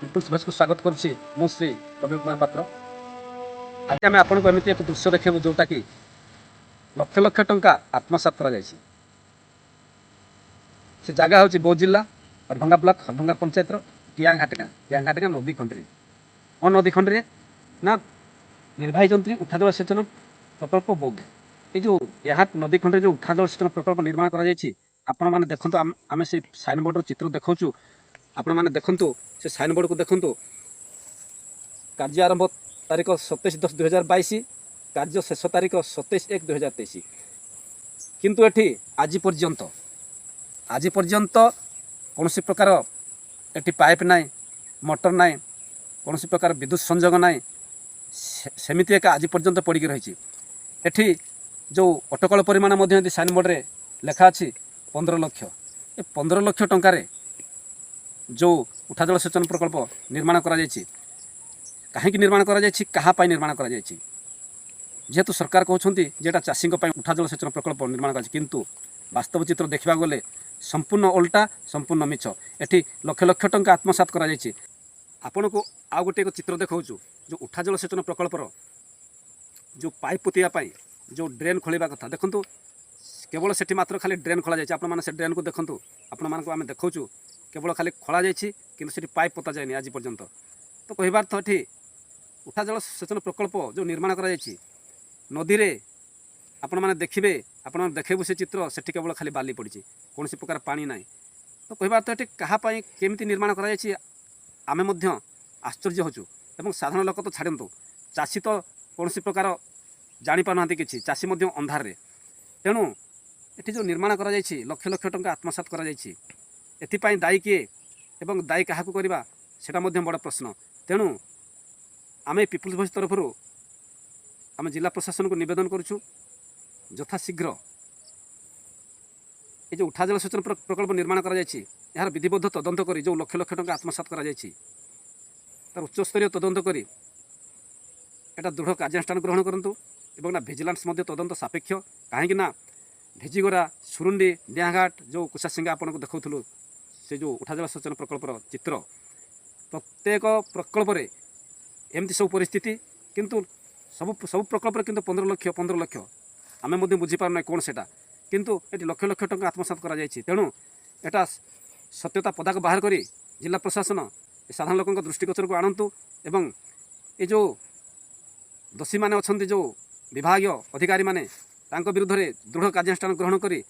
People's voice को स्वागत କରୁଛି ମୁଁ ଶ୍ରୀ ରବି କୁମାର ପାତ୍ର। ଆଜି ଆମେ ଆପଣଙ୍କୁ ଏମିତି ଏକ ଦୃଶ୍ୟ ଦେଖେଇବୁ ଯେଉଁଟାକି ଲକ୍ଷ ଲକ୍ଷ ଟଙ୍କା ଆତ୍ମସାତ କରାଯାଇଛି। ସେ ଜାଗା ହେଉଛି ବୌଦ୍ଧ ଜିଲ୍ଲା ହରଭଙ୍ଗା ବ୍ଲକ ହରଭଙ୍ଗା ପଞ୍ଚାୟତର ଟିଆଙ୍ଘାଟିକା ନଦୀ ଖଣ୍ଡିରେ। ନଦୀ ଖଣ୍ଡିରେ ନା ନିର୍ବାହୀ ଯନ୍ତ୍ରୀ ଉଠାଜଳ ସେଚନ ପ୍ରକଳ୍ପ ବୌଦ୍ଧ। এই যে নদী খণ্ডে যে উঠাজল সেচন প্রকল্প নির্মাণ করা যাই আপনার দেখুন আমি সেই সাইনবোর্ডর চিত্র দেখাউছু আপনার দেখুন से साइनबोर्ड को देखु कार्य आरंभ तारीख 27/10/2022 कार्य शेष तारीख 27/1/2023 किंतु एठी आज पर्यंत कौन प्रकार एटी पाइप नाई मोटर नाई कौन प्रकार विद्युत संजोग नाई सेमिति एक आज पर्यंत पड़ी रही। एठी जो अटकल परिमाण साइनबोर्ड रे लेखा अच्छी 15 लाख ये 15 लाख टंकार जो उठाजल सेचन प्रकल्प निर्माण करा कहीं निर्माण करा क्या निर्माण करा जेहेतु सरकार कहते जेटा चाषी उठाजल सेचन प्रकल्प निर्माण कर किंतु वास्तव चित्र देखा गले संपूर्ण उल्टा संपूर्ण मिछ। एटी लक्ष लक्ष टंका आत्मसात करा आपन को आउ गोटे चित्र देखा जो उठाजल सेचन प्रकल्पर जो पाइप पोतियापाई जो ड्रेन खोलिबा कथा देखंतु केवल सेठी मात्र खाली ड्रेन खोला जाए आपण से ड्रेन को देखंतु आपण मानक आम देखु केवल खाली खोला जाइए कि पाइप पोता जाए आज पर्यंत। तो कहबार तो ये उठाजल सेचन प्रकल्प जो निर्माण करा नदी रे आपण मैंने देखिए आपण देखेबू से चित्र से केवल खाली बाली पड़ी कौन प्रकार पानी ना। तो कहबार तो ये कहाँपाई केमिति निर्माण करा आमे मध्य आश्चर्य होचु एवं साधारण लोक तो छाड़ू चाषी तो कौन प्रकार जापाना कि चाषी अंधार रे तेणु ये जो निर्माण करा लक्ष लक्ष टंका आत्मसात करा एथिपाई दायी किए एवं दायी क्या करवा सेटा बड़ प्रश्न। तेणु आम पिपुल्स भॉइस तरफ आम जिला प्रशासन को निवेदन करुचु यथाशीघ्र ये जो उठाजल सेचन प्रकल्प निर्माण करा यार विधिबद्ध तदंत करी जो लक्ष लक्ष टंका आत्मसात करा तार उच्चस्तरीय तदंत करी एटा दृढ़ कार्यानुष्ठान ग्रहण करंतु एवं ना भिजिलांस तदंत सापेक्ष कहीं ना भेजिगोरा सुरुंडी डियाघाट जो कुशासिंगा आपन को देखौथुलु से जो उठाजल सेचन प्रकल्पर चित्र प्रत्येक प्रकल्प एमती सब परिस्थिति किंतु सब सब प्रकल्प किंतु 15 लाख आम बुझीपार कौन से किंतु ये लक्ष लक्ष टंका आत्मसात करा तेणु एटा सत्यता पदाक बाहर करी जिला प्रशासन साधारण लोक दृष्टिगोचर को आणतु एवं ये जो दोषी माने अछंती जो विभाग अधिकारी माने तांको विरुद्ध में दृढ़ कार्यानुष्ठान ग्रहण करी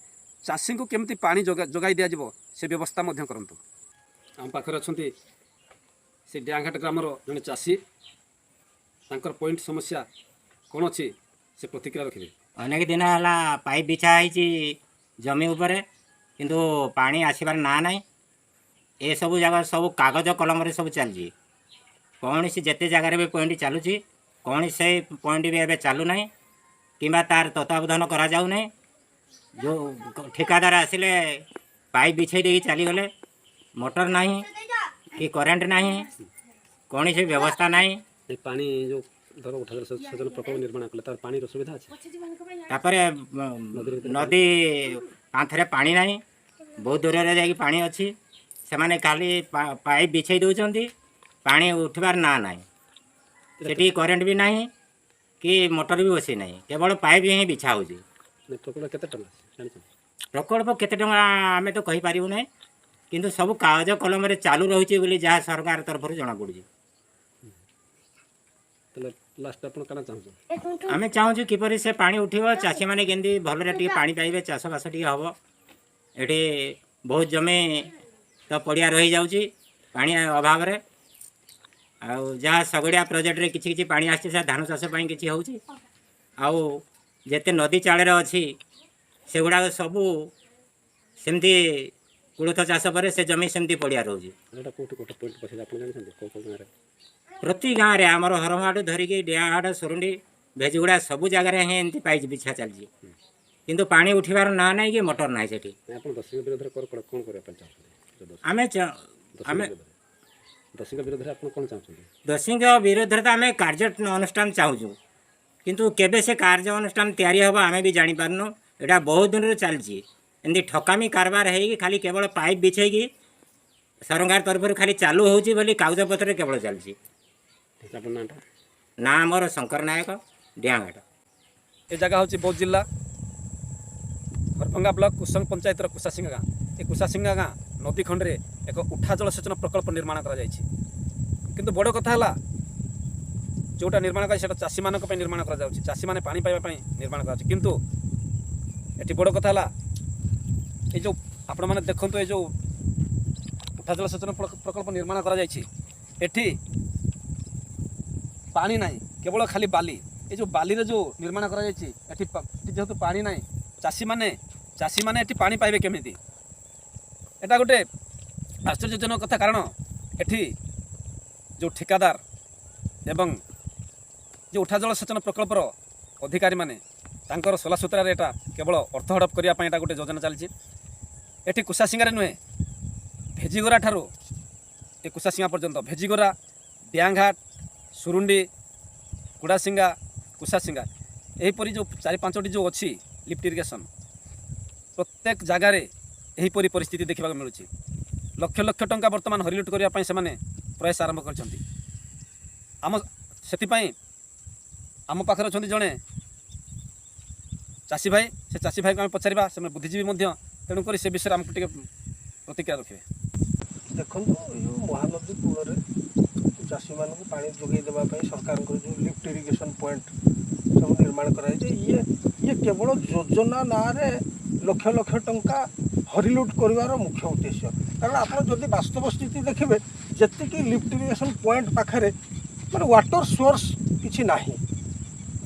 चाषी को केमती पानी जोगाई दिया से व्यवस्था करंतु। आम पाखे अच्छा से डियाघाट ग्रामर जड़े चाषी तांकर पॉइंट समस्या कौन अच्छी से प्रतिक्रिया रखिए। अनेक दिन है पाइप बिछा जमी उपर किंतु पानी आसबार ना ना ये सब जगह सब कागज कलम सब चलती कौन सी जिते जगार भी पॉइंट चलुची कौन से पॉइंट भी एवं चलू ना कि तार तत्वावधान करा जाऊ नहीं जो ठेकादार आसिले पाइप बिछे दे चलीगले मोटर नहीं कि करेंट नहीं कौन सी व्यवस्था नहीं पानी जो धर उठाजल सेचन प्रकल्प निर्माण कले तार पानी सुविधा अच्छे नदी कांथरे पानी नहीं बहुत दूर रे जाकि पानी अच्छी से माने खाली पाइप बिछे दौरान पानी उठबार ना ना सेठी करेंट भी नहीं कि मोटर भी बसी नहीं केवल पाइप ही बिछा हो प्रकल्प केते टंका आमे तो कहि पारिबु नै किंतु सब कागज कलम रे चालू रहुची बोली जहाँ सरकार तरफ जना पड़ी लास्ट अपन कना चाहू आमे चाहू किपरि से पानी उठिबो चाषी माने केंदी भलरे टी पानी पाइबे चाष बास टी हबो एठी बहुत जमी तो पड़िया रही जाउची पानी अभाव रे आ जहाँ सगड़िया प्रोजेक्ट रे किछि किछि पानी आछि से धान चाष पई किछि होउची आ जेते नदी चाड़े अच्छी से गुड़ा सबू सेमती कुड़थ चाष पर से जमी सेमती पड़िया रोज प्रति गाँव में आमर हरमाटू धरिकी डियाहाट सुरुंडी भेजगुड़ा सबू जगार ही एमती पाइप बिछा चलती किंतु पानी उठिबार ना ना कि मोटर ना से दोषी विरोध तो आम कार्य अनुष्ठान चाहूँ किंतु केबे से कार्य अनुष्ठान तैयारी हम आम भी जापारनु यहाँ बहुत दिन चलती एमती ठकामी कारबार है खाली केवल पाइप बिछेगी ସରକାର ତରଫରୁ ଖାଲି ଚାଲୁ ହେଉଛି ବୋଲି କାଗଜପତ୍ରରେ କେବଳ ଚାଲିଛି। ଆପଣଙ୍କ ନାଁଟା? ନା ଆମର ଶଙ୍କର ନାୟକ, ଡିଆଁଘାଟ। ଏ ଜାଗା ହେଉଛି ବୌଦ୍ଧ ଜିଲ୍ଲା ହରଭଙ୍ଗା ବ୍ଲକ କୁସଙ୍ଗ ପଞ୍ଚାୟତର କୁଶାସିଙ୍ଗା ଗାଁ। ଏ କୁଶାସିଙ୍ଗା ଗାଁ ନଦୀ ଖଣ୍ଡରେ ଏକ ଉଠା ଜଳସେଚନ ପ୍ରକଳ୍ପ ନିର୍ମାଣ କରାଯାଇଛି। କିନ୍ତୁ ବଡ଼ କଥା ହେଲା ଯେଉଁଟା ନିର୍ମାଣ କରାଯାଇଛି ସେଇଟା ଚାଷୀମାନଙ୍କ ପାଇଁ ନିର୍ମାଣ କରାଯାଉଛି, ଚାଷୀମାନେ ପାଣି ପାଇବା ପାଇଁ ନିର୍ମାଣ କରାଯାଉଛି। କିନ୍ତୁ ଏଠି ବଡ଼ କଥା ହେଲା এই ଯେଉଁ ଆପଣମାନେ ଦେଖନ୍ତୁ ଏ ଯେଉଁ ଉଠା ଜଳସେଚନ ପ୍ରକଳ୍ପ ନିର୍ମାଣ କରାଯାଇଛି ଏଠି ପାଣି ନାହିଁ, କେବଳ ଖାଲି ବାଲି। ଏ ଯେଉଁ ବାଲିରେ ଯେଉଁ ନିର୍ମାଣ କରାଯାଇଛି ଏଠି ଯେହେତୁ ପାଣି ନାହିଁ, ଚାଷୀମାନେ ଏଠି ପାଣି ପାଇବେ କେମିତି? এটা ଗୋଟେ ଆଶ୍ଚର୍ଯ୍ୟଜନକ କଥା। କାରଣ ଏଠି ଯେଉଁ ଠିକାଦାର ଏବଂ ଯେଉଁ ଉଠା ଜଳସେଚନ ପ୍ରକଳ୍ପର ଅଧିକାରୀମାନେ ତାଙ୍କର ସଲାସୁତରାରେ ଏଟା କେବଳ ଅର୍ଥ ହଡ଼ପ କରିବା ପାଇଁ ଏଟା ଗୋଟେ ଯୋଜନା ଚାଲିଛି। ଏଠି କୁଶାସିଙ୍ଗାରେ ନୁହେଁ, ଭେଜିଗୋରା ଠାରୁ ଏ କୁଶାସିଙ୍ଗା ପର୍ଯ୍ୟନ୍ତ ଭେଜିଗୋରା, ଡିଆଁଘାଟ, ସୁରୁଣ୍ଡି, କୁଡ଼ାସିଙ୍ଗା, କୁଶାସିଙ୍ଗା ଏହିପରି ଯେଉଁ 4-5ଟି ଯେଉଁ ଅଛି ଲିଫ୍ଟ ଇରିଗେସନ୍, ପ୍ରତ୍ୟେକ ଜାଗାରେ ଏହିପରି ପରିସ୍ଥିତି ଦେଖିବାକୁ ମିଳୁଛି। ଲକ୍ଷ ଲକ୍ଷ ଟଙ୍କା ବର୍ତ୍ତମାନ ହରିଲୁଟ୍ କରିବା ପାଇଁ ସେମାନେ ପ୍ରୟାସ ଆରମ୍ଭ କରିଛନ୍ତି। ସେଥିପାଇଁ ଆମ ପାଖରେ ଅଛନ୍ତି ଜଣେ ଚାଷୀ ଭାଇ। ସେ ଚାଷୀ ଭାଇକୁ ଆମେ ପଚାରିବା, ସେମାନେ ବୁଦ୍ଧିଜୀବୀ ମଧ୍ୟ, ତେଣୁକରି ସେ ବିଷୟରେ ଆମକୁ ଟିକେ ପ୍ରତିକ୍ରିୟା ରଖିବେ। ଦେଖନ୍ତୁ, ଏ ଯେଉଁ ମହାନଦୀ କୂଳରେ ଚାଷୀମାନଙ୍କୁ ପାଣି ଯୋଗାଇ ଦେବା ପାଇଁ ସରକାରଙ୍କର ଯେଉଁ ଲିଫ୍ଟ ଇରିଗେସନ୍ ପଏଣ୍ଟ ସବୁ ନିର୍ମାଣ କରାଯାଇଛି, ଇଏ କେବଳ ଯୋଜନା ନାଁରେ ଲକ୍ଷ ଲକ୍ଷ ଟଙ୍କା ହରିଲୁଟ୍ କରିବାର ମୁଖ୍ୟ ଉଦ୍ଦେଶ୍ୟ। କାରଣ ଆପଣ ଯଦି ବାସ୍ତବ ସ୍ଥିତି ଦେଖିବେ, ଯେତିକି ଲିଫ୍ଟ ଇରିଗେସନ୍ ପଏଣ୍ଟ ପାଖରେ ମାନେ ୱାଟର ସୋର୍ସ କିଛି ନାହିଁ,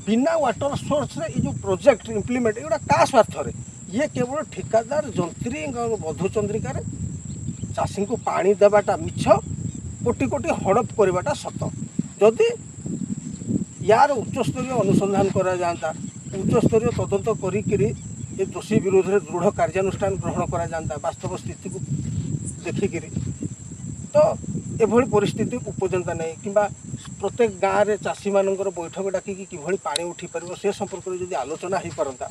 ବିନା ୱାଟର ସୋର୍ସରେ ଏ ଯେଉଁ ପ୍ରୋଜେକ୍ଟ ଇମ୍ପ୍ଲିମେଣ୍ଟ ଏଗୁଡ଼ା କାହା ସ୍ୱାର୍ଥରେ? ଇଏ କେବଳ ଠିକାଦାର ଯନ୍ତ୍ରୀ ବଧୂଚନ୍ଦ୍ରିକାରେ ଚାଷୀଙ୍କୁ ପାଣି ଦେବାଟା ମିଛ, କୋଟି କୋଟି ହଡ଼ପ କରିବାଟା ସତ। ଯଦି ୟାର ଉଚ୍ଚସ୍ତରୀୟ ଅନୁସନ୍ଧାନ କରାଯାଆନ୍ତା, ଉଚ୍ଚସ୍ତରୀୟ ତଦନ୍ତ କରିକିରି ଏ ଦୋଷୀ ବିରୋଧରେ ଦୃଢ଼ କାର୍ଯ୍ୟାନୁଷ୍ଠାନ ଗ୍ରହଣ କରାଯାଆନ୍ତା ବାସ୍ତବ ସ୍ଥିତିକୁ ଦେଖିକିରି, ତ ଏଭଳି ପରିସ୍ଥିତି ଉପଜନ୍ତା ନାହିଁ। କିମ୍ବା ପ୍ରତ୍ୟେକ ଗାଁରେ ଚାଷୀମାନଙ୍କର ବୈଠକ ଡାକିକି କିଭଳି ପାଣି ଉଠିପାରିବ ସେ ସମ୍ପର୍କରେ ଯଦି ଆଲୋଚନା ହୋଇପାରନ୍ତା,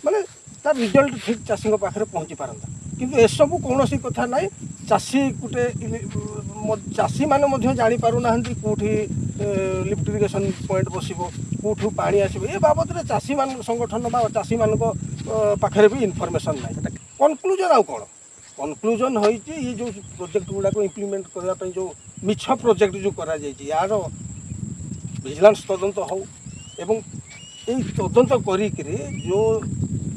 ମାନେ ତାର ରିଜଲ୍ଟ ଠିକ୍ ଚାଷୀଙ୍କ ପାଖରେ ପହଞ୍ଚି ପାରନ୍ତା। କିନ୍ତୁ ଏସବୁ କୌଣସି କଥା ନାହିଁ। ଚାଷୀମାନେ ମଧ୍ୟ ଜାଣିପାରୁନାହାନ୍ତି କେଉଁଠି ଲିଫ୍ଟ ଇରିଗେସନ୍ ପଏଣ୍ଟ ବସିବ, କେଉଁଠୁ ପାଣି ଆସିବ, ଏ ବାବଦରେ ଚାଷୀମାନଙ୍କ ସଂଗଠନ ବା ଚାଷୀମାନଙ୍କ ପାଖରେ ବି ଇନଫର୍ମେସନ୍ ନାହିଁ। କନକ୍ଲୁଜନ୍ ଆଉ କ'ଣ? କନକ୍ଲୁଜନ୍ ହୋଇଛି ଏ ଯେଉଁ ପ୍ରୋଜେକ୍ଟ ଗୁଡ଼ାକ ଇମ୍ପ୍ଲିମେଣ୍ଟ କରିବା ପାଇଁ ଯେଉଁ ମିଛ ପ୍ରୋଜେକ୍ଟ ଯେଉଁ କରାଯାଇଛି, ୟାର ଭିଜିଲାନ୍ସ ତଦନ୍ତ ହେଉ ଏବଂ এই তদন্ত করিকি ଯେଉଁ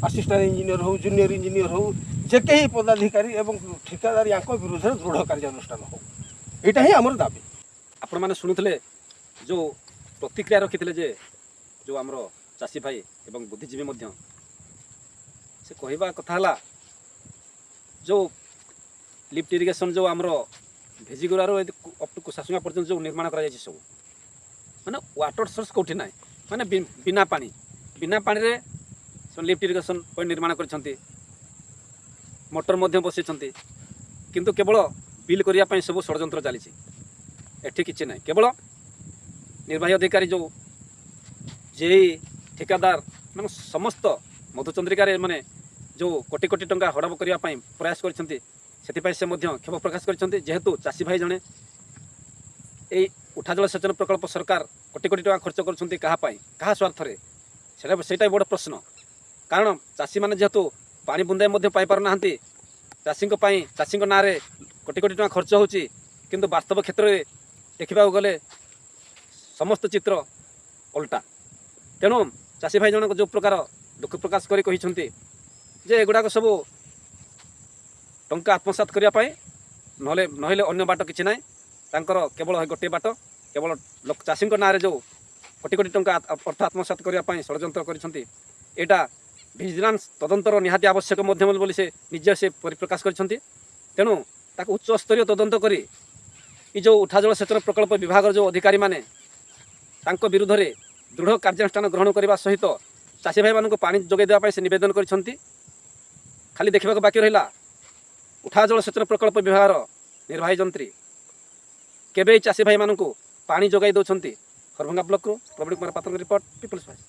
ଆସିଷ୍ଟାଣ୍ଟ ଇଞ୍ଜିନିୟର ହେଉ, ଜୁନିୟର ଇଞ୍ଜିନିୟର ହେଉ, ଯେ କେହି ପଦାଧିକାରୀ ଏବଂ ଠିକାଦାର ୟାଙ୍କ ବିରୁଦ୍ଧରେ ଦୃଢ଼ କାର୍ଯ୍ୟାନୁଷ୍ଠାନ ହେଉ, ଏଇଟା ହିଁ ଆମର ଦାବି। ଆପଣମାନେ ଶୁଣୁଥିଲେ ଯେଉଁ ପ୍ରତିକ୍ରିୟା ରଖିଥିଲେ ଯେ ଯେଉଁ ଆମର ଚାଷୀ ଭାଇ ଏବଂ ବୁଦ୍ଧିଜୀବୀ ମଧ୍ୟ, ସେ କହିବା କଥା ହେଲା ଯେଉଁ ଲିଫ୍ଟ ଇରିଗେସନ୍ ଯେଉଁ ଆମର ଭେଜିଗୋରାରୁ ଅପ୍ ଟୁ କୁଶାସିଙ୍ଗା ପର୍ଯ୍ୟନ୍ତ ଯେଉଁ ନିର୍ମାଣ କରାଯାଇଛି ସବୁ, ମାନେ ୱାଟର ସୋର୍ସ କେଉଁଠି ନାହିଁ, ମାନେ ବିନା ପାଣିରେ ସେମାନେ ଲିଫ୍ଟ ଇରିଗେସନ୍ ପଏଣ୍ଟ ନିର୍ମାଣ କରିଛନ୍ତି, ମଟର ମଧ୍ୟ ବସାଇଛନ୍ତି। କିନ୍ତୁ କେବଳ ବିଲ୍ କରିବା ପାଇଁ ସବୁ ଷଡ଼ଯନ୍ତ୍ର ଚାଲିଛି। ଏଠି କିଛି ନାହିଁ, କେବଳ ନିର୍ବାହୀ ଅଧିକାରୀ ଯେଉଁ ଜେଇ, ଠିକାଦାର, ମାନେ ସମସ୍ତ ମଧୁଚନ୍ଦ୍ରିକାରେ ମାନେ ଯେଉଁ କୋଟି କୋଟି ଟଙ୍କା ହଡ଼ପ କରିବା ପାଇଁ ପ୍ରୟାସ କରିଛନ୍ତି, ସେଥିପାଇଁ ସେ ମଧ୍ୟ କ୍ଷୋଭ ପ୍ରକାଶ କରିଛନ୍ତି। ଯେହେତୁ ଚାଷୀ ଭାଇ ଜଣେ, এই ଉଠା ଜଳସେଚନ ପ୍ରକଳ୍ପ ସରକାର କୋଟି କୋଟି ଟଙ୍କା ଖର୍ଚ୍ଚ କରୁଛନ୍ତି କାହା ପାଇଁ, କାହା ସ୍ୱାର୍ଥରେ, ସେଇଟା ବଡ଼ ପ୍ରଶ୍ନ। କାରଣ ଚାଷୀମାନେ ଯେହେତୁ ପାଣି ବୁନ୍ଦାଏ ମଧ୍ୟ ପାଇପାରୁନାହାନ୍ତି, ଚାଷୀଙ୍କ ନାଁରେ କୋଟି କୋଟି ଟଙ୍କା ଖର୍ଚ୍ଚ ହେଉଛି, କିନ୍ତୁ ବାସ୍ତବ କ୍ଷେତ୍ରରେ ଦେଖିବାକୁ ଗଲେ ସମସ୍ତ ଚିତ୍ର ଓଲଟା। ତେଣୁ ଚାଷୀ ଭାଇ ଜଣକ ଯେଉଁ ପ୍ରକାର ଦୁଃଖ ପ୍ରକାଶ କରି କହିଛନ୍ତି ଯେ ଏଗୁଡ଼ାକ ସବୁ ଟଙ୍କା ଆତ୍ମସାତ କରିବା ପାଇଁ, ନହେଲେ ଅନ୍ୟ ବାଟ କିଛି ନାହିଁ। ତାଙ୍କର କେବଳ ଗୋଟିଏ ବାଟ, କେବଳ ଚାଷୀଙ୍କ ନାଁରେ ଯେଉଁ କୋଟି କୋଟି ଟଙ୍କା ଅର୍ଥ ଆତ୍ମସାତ କରିବା ପାଇଁ ଷଡ଼ଯନ୍ତ୍ର କରିଛନ୍ତି, ଏଇଟା ଭିଜିଲାନ୍ସ ତଦନ୍ତର ନିହାତି ଆବଶ୍ୟକ ମଧ୍ୟ ବୋଲି ସେ ପରିପ୍ରକାଶ କରିଛନ୍ତି। ତେଣୁ ତାକୁ ଉଚ୍ଚସ୍ତରୀୟ ତଦନ୍ତ କରି ଏ ଯେଉଁ ଉଠା ଜଳସେଚନ ପ୍ରକଳ୍ପ ବିଭାଗର ଯେଉଁ ଅଧିକାରୀମାନେ ତାଙ୍କ ବିରୁଦ୍ଧରେ ଦୃଢ଼ କାର୍ଯ୍ୟାନୁଷ୍ଠାନ ଗ୍ରହଣ କରିବା ସହିତ ଚାଷୀ ଭାଇମାନଙ୍କୁ ପାଣି ଯୋଗାଇ ଦେବା ପାଇଁ ସେ ନିବେଦନ କରିଛନ୍ତି। ଖାଲି ଦେଖିବାକୁ ବାକି ରହିଲା ଉଠା ଜଳସେଚନ ପ୍ରକଳ୍ପ ବିଭାଗର ନିର୍ବାହୀ ଯନ୍ତ୍ରୀ କେବେ ଚାଷୀ ଭାଇମାନଙ୍କୁ ପାଣି ଯୋଗାଇ ଦେଉଛନ୍ତି। ହରଭଙ୍ଗା ବ୍ଲକରୁ ପ୍ରବୀଣ କୁମାର ପାତ୍ରଙ୍କ ରିପୋର୍ଟ, ପିପଲ୍ସ ଭଏସ୍।